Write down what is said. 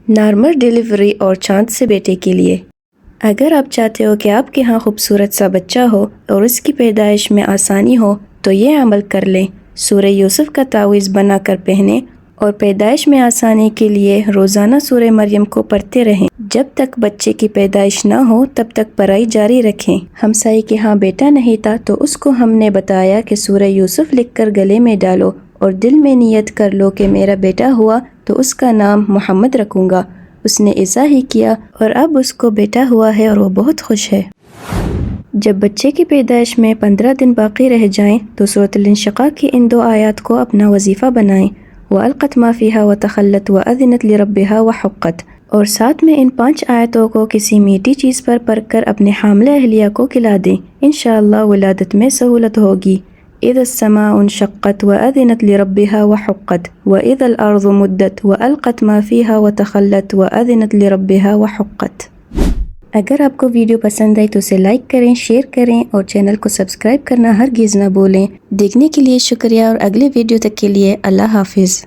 Normal delivery اور چاند سے بیٹے کے لیے۔ اگر آپ چاہتے ہو کہ آپ کے ہاں خوبصورت سا بچہ ہو اور اس کی پیدائش میں آسانی ہو تو یہ عمل کر لیں۔ سورہ یوسف کا تعویذ بنا کر پہنیں اور پیدائش میں آسانی کے لیے روزانہ سورہ مریم کو پڑھتے رہیں۔ جب تک بچے کی پیدائش نہ ہو تب تک پڑھائی جاری رکھیں۔ ہمسائے کے ہاں بیٹا نہیں تھا تو اس کو ہم نے بتایا کہ سورہ یوسف لکھ کر گلے میں ڈالو اور دل میں نیت کر لو کہ میرا بیٹا ہوا تو اس کا نام محمد رکھوں گا۔ اس نے ایسا ہی کیا اور اب اس کو بیٹا ہوا ہے اور وہ بہت خوش ہے۔ جب بچے کی پیدائش میں 15 دن باقی رہ جائیں تو سورۃ الانشقاق کی ان 2 آیات کو اپنا وظیفہ بنائیں۔ وَأَلْقَتْ مَا فِيهَا وَتَخَلَّتْ وَأَذِنَتْ لِرَبِّهَا وَحُقَّتْ، اور ساتھ میں ان 5 آیتوں کو کسی میٹھی چیز پر پڑھ کر اپنے حاملہ اہلیہ کو کھلا دیں۔ انشاءاللہ ولادت میں سہولت ہوگی۔ اِذَا السَّمَاءُ انشَقَّتْ وَأَذِنَتْ لِرَبِّهَا وَحُقَّتْ وَإِذَا الْأَرْضُ مُدَّتْ وَأَلْقَتْ مَا فِيهَا وَتَخَلَّتْ وَأَذِنَتْ لِرَبِّهَا وَحُقَّتْ۔ اگر آپ کو ویڈیو پسند آئی تو اسے لائک کریں، شیئر کریں اور چینل کو سبسکرائب کرنا ہرگز نہ بھولیں۔ دیکھنے کے لیے شکریہ اور اگلے ویڈیو تک کے لیے اللہ حافظ۔